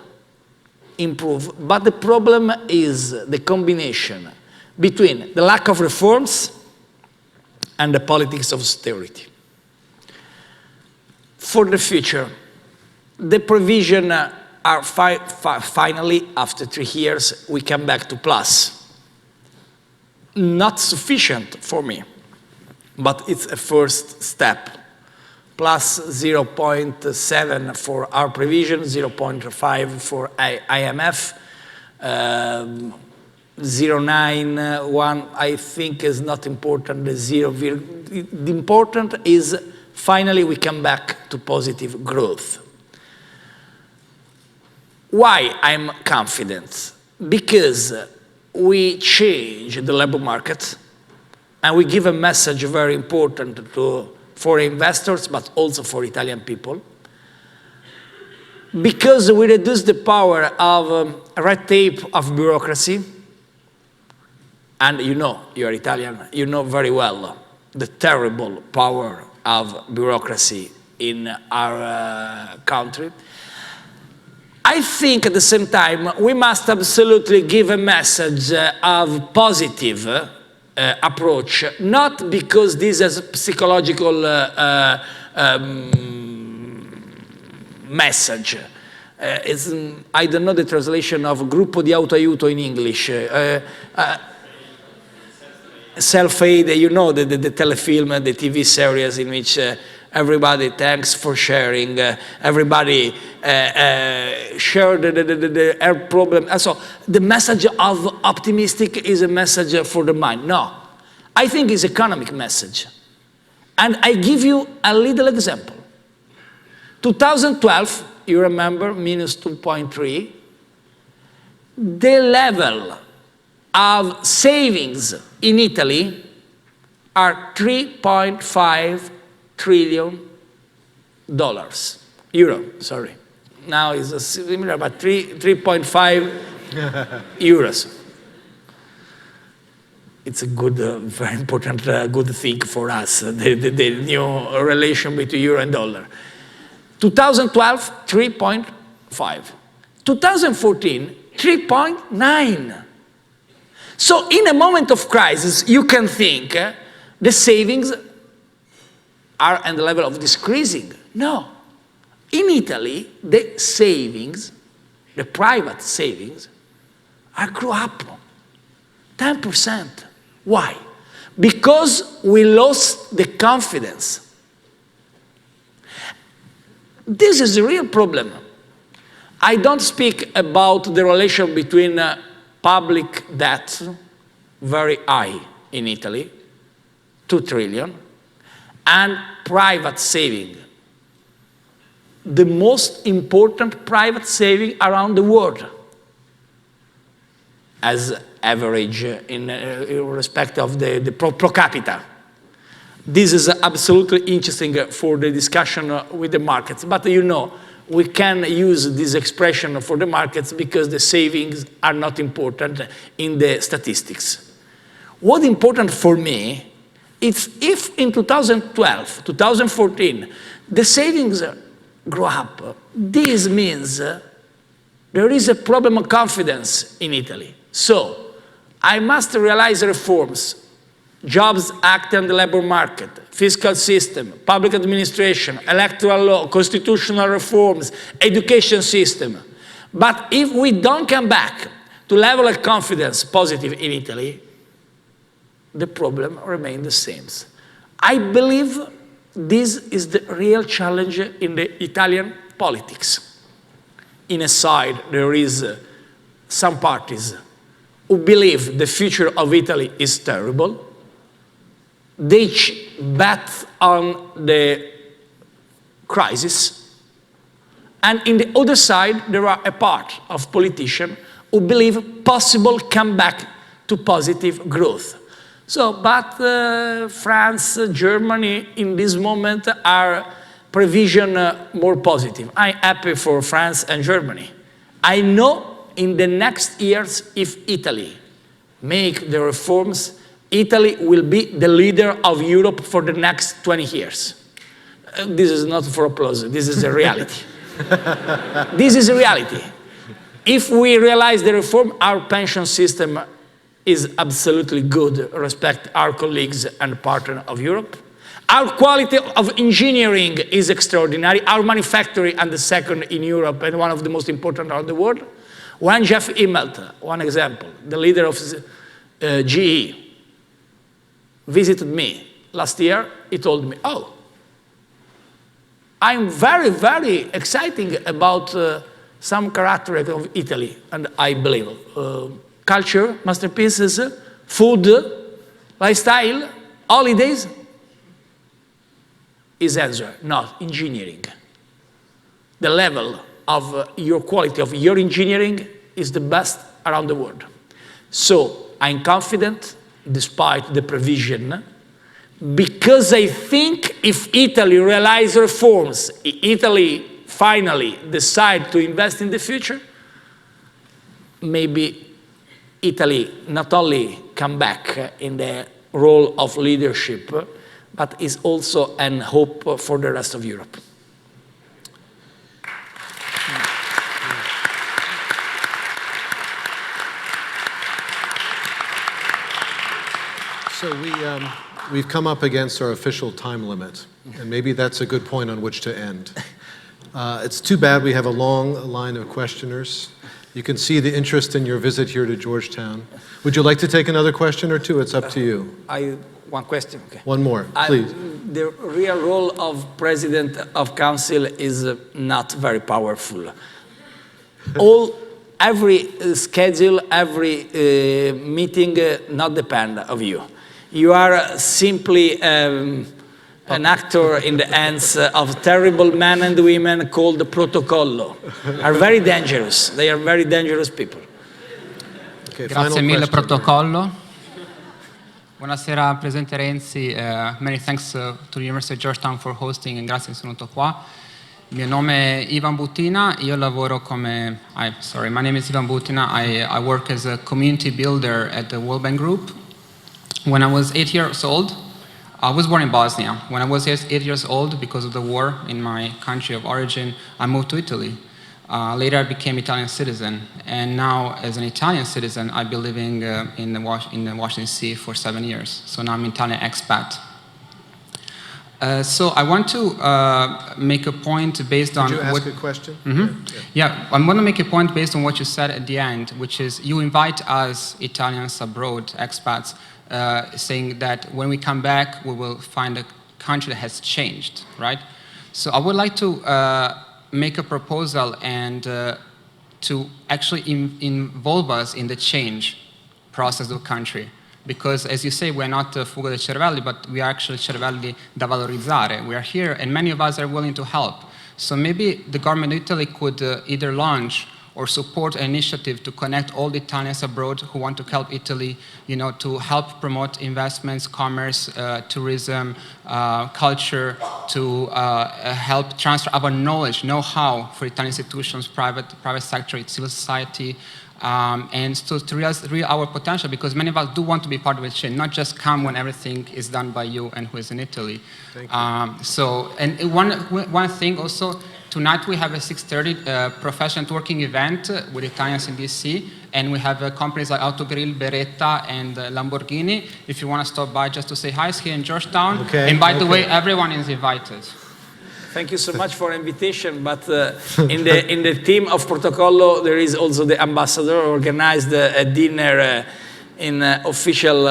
improve, but the problem is the combination between the lack of reforms and the politics of austerity. For the future, the provision are finally, after 3 years, we come back to plus. Not sufficient for me, but it's a first step. Plus 0.7 for our provision, 0.5 for IMF, 0.9, I think is not important, the 0. The important is finally we come back to positive growth. Why I'm confident? Because we change the labor market and we give a message very important to foreign investors, but also for Italian people. Because we reduce the power of red tape of bureaucracy, and you know, you're Italian, you know very well the terrible power of bureaucracy in our country. I think at the same time, we must absolutely give a message of positive approach, not because this is a psychological message. I don't know the translation of gruppo di autoaiuto in English. Self-aid, you know, the telefilm, the TV series in which everybody thanks for sharing, everybody share the air problem. And so the message of optimistic is a message for the mind. No, I think it's economic message. And I give you a little example. 2012, you remember, minus 2.3, the level of savings in Italy are 3.5 trillion euro, sorry. Now it's similar, but 3.5 euros. It's a good, very important, good thing for us, the new relation between euro and dollar. 2012, 3.5. 2014, 3.9. So in a moment of crisis, you can think the savings are at the level of decreasing. No. In Italy, the savings, the private savings, are grew up 10%. Why? Because we lost the confidence. This is a real problem. I don't speak about the relation between public debt, very high in Italy, 2 trillion, and private saving, the most important private saving around the world, as average in respect of the pro capita. This is absolutely interesting for the discussion with the markets, but you know, we can use this expression for the markets because the savings are not important in the statistics. What's important for me is if in 2012, 2014, the savings grow up, this means there is a problem of confidence in Italy. So I must realize reforms, Jobs Act and the labor market, fiscal system, public administration, electoral law, constitutional reforms, education system. But if we don't come back to level of confidence positive in Italy, the problem remains the same. I believe this is the real challenge in the Italian politics. In a side, there is some parties who believe the future of Italy is terrible. They bet on the crisis. And in the other side, there are a part of politicians who believe possible comeback to positive growth. So, but France, Germany, in this moment are prevision more positive. I'm happy for France and Germany. I know in the next years, if Italy make the reforms, Italy will be the leader of Europe for the next 20 years. This is not for applause, this is a reality. This is a reality. If we realize the reform, our pension system is absolutely good, respect our colleagues and partners of Europe. Our quality of engineering is extraordinary. Our manufacturing and the second in Europe and one of the most important around the world. When Jeff Immelt, one example, the leader of GE, visited me last year, he told me, oh, I'm very, very excited about some characteristics of Italy, and I believe culture, masterpieces, food, lifestyle, holidays. His answer, not engineering. The level of your quality, of your engineering, is the best around the world. So I'm confident, despite the provision, because I think if Italy realizes reforms, Italy finally decide to invest in the future, maybe Italy not only come back in the role of leadership, but is also an hope for the rest of Europe. So we've come up against our official time limit, and maybe that's a good point on which to end. It's too bad we have a long line of questioners. You can see the interest in your visit here to Georgetown. Would you like to take another question or two? It's up to you. One question. Okay. One more, please. The real role of President of Council is not very powerful. Every schedule, every meeting not depend of you. You are simply an actor in the hands of terrible men and women called the protocollo. Are very dangerous. They are very dangerous people. Okay, Grazie mille protocollo. Buonasera Presidente Renzi, many thanks to the University of Georgetown for hosting e grazie che sono venuto qua. Il mio nome è Ivan Buttina, io lavoro come, my name is Ivan Buttina, I work as a community builder at the World Bank Group. When I was 8 years old, I was born in Bosnia. When I was 8 years old, because of the war in my country of origin, I moved to Italy. Later I became Italian citizen, and now as an Italian citizen, I've been living in Washington DC for 7 years. So now I'm an Italian expat. So I want to make a point based on... Could you ask a question? Mm-hmm. Yeah, I want to make a point based on what you said at the end, which is you invite us Italians abroad, expats, saying that when we come back, we will find a country that has changed, right? So I would like to make a proposal and to actually involve us in the change process of the country. Because, as you say, we're not fuga dei cervelli, but we are actually cervelli da valorizzare. We are here, and many of us are willing to help. So maybe the government of Italy could either launch or support an initiative to connect all the Italians abroad who want to help Italy, to help promote investments, commerce, tourism, culture, to help transfer our knowledge, know-how for Italian institutions, private sector, civil society, and so to realize our potential, because many of us do want to be part of the change, not just come when everything is done by you and who is in Italy. Thank you. So, and one thing also, tonight we have a 6:30 professional networking event with Italians in DC, and we have companies like Autogrill, Beretta, and Lamborghini. If you want to stop by just to say hi, it's here in Georgetown. Okay, and by the way, everyone is invited. Thank you so much for the invitation, but in the team of Protocollo, there is also the ambassador organized a dinner in official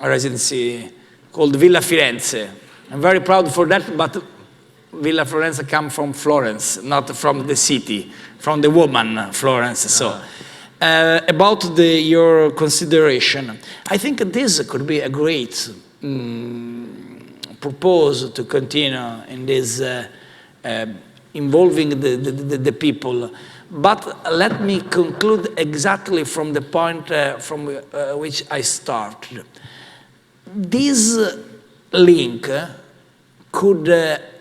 residency called Villa Firenze. I'm very proud for that, but Villa Firenze comes from Florence, not from the city, from the woman Florence. So, about your consideration, I think this could be a great propose to continue in this involving the people. But let me conclude exactly from the point from which I started. This link could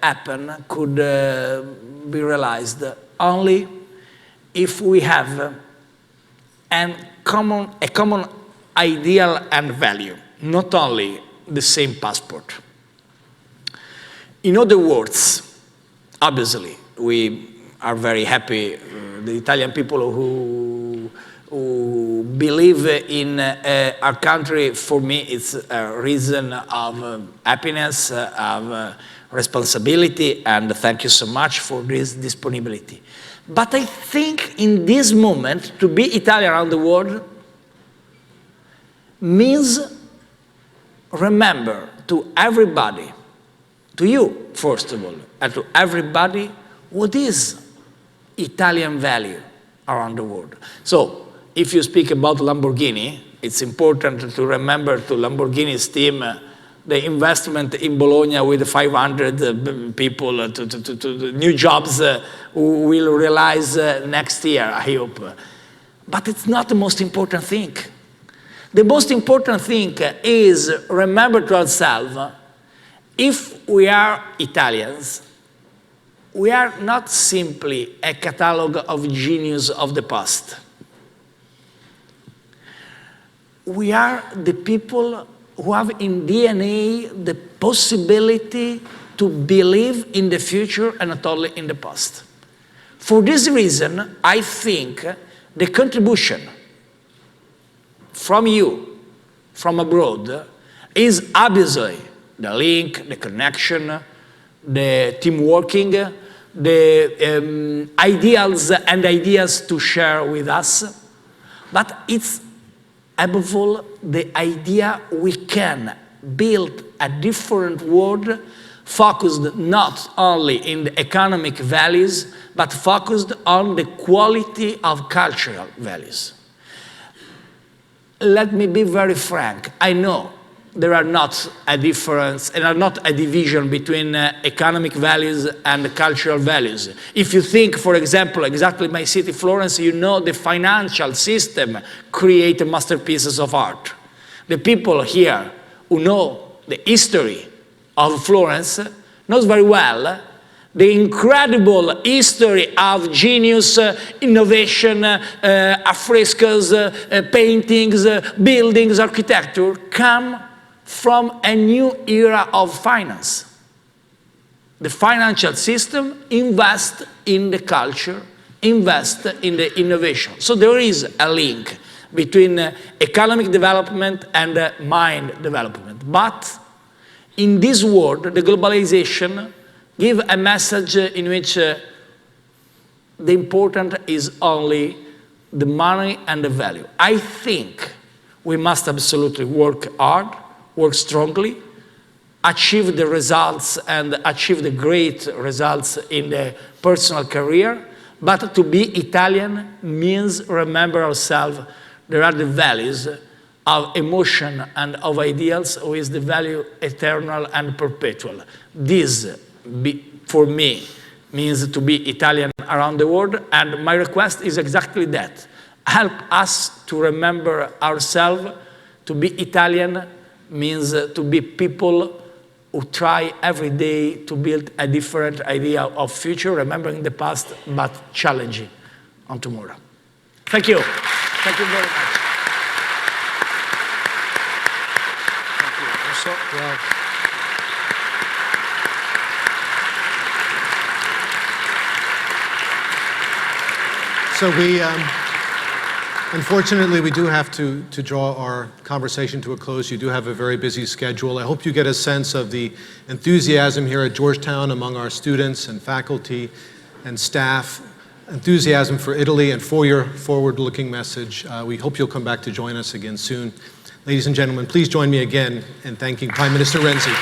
happen, could be realized only if we have a common ideal and value, not only the same passport. In other words, obviously, we are very happy, the Italian people who believe in our country, for me, it's a reason of happiness, of responsibility, and thank you so much for this disponibility. But I think in this moment, to be Italian around the world means remember to everybody, to you, first of all, and to everybody, what is Italian value around the world. So, if you speak about Lamborghini, it's important to remember to Lamborghini's team the investment in Bologna with 500 people to new jobs we will realize next year, I hope. But it's not the most important thing. The most important thing is remember to ourselves, if we are Italians, we are not simply a catalog of genius of the past. We are the people who have in DNA the possibility to believe in the future and not only in the past. For this reason, I think the contribution from you, from abroad, is obviously the link, the connection, the team working, the ideals and ideas to share with us, but it's above all the idea we can build a different world focused not only in the economic values, but focused on the quality of cultural values. Let me be very frank. I know there are not a difference and are not a division between economic values and cultural values. If you think, for example, exactly my city, Florence, you know the financial system create masterpieces of art. The people here who know the history of Florence knows very well the incredible history of genius, innovation, frescoes, paintings, buildings, architecture come from a new era of finance. The financial system invests in the culture, invests in the innovation. So there is a link between economic development and mind development. But in this world, the globalization gives a message in which the important is only the money and the value. I think we must absolutely work hard, work strongly, achieve the results and achieve the great results in the personal career, but to be Italian means remember ourselves there are the values of emotion and of ideals, which is the value eternal and perpetual. This, for me, means to be Italian around the world, and my request is exactly that. Help us to remember ourselves. To be Italian means to be people who try every day to build a different idea of future, remembering the past, but challenging on tomorrow. Thank you. Thank you very much. Thank you. So we, unfortunately, we do have to draw our conversation to a close. You do have a very busy schedule. I hope you get a sense of the enthusiasm here at Georgetown among our students and faculty and staff, enthusiasm for Italy and for your forward-looking message. We hope you'll come back to join us again soon. Ladies and gentlemen, please join me again in thanking Prime Minister Renzi.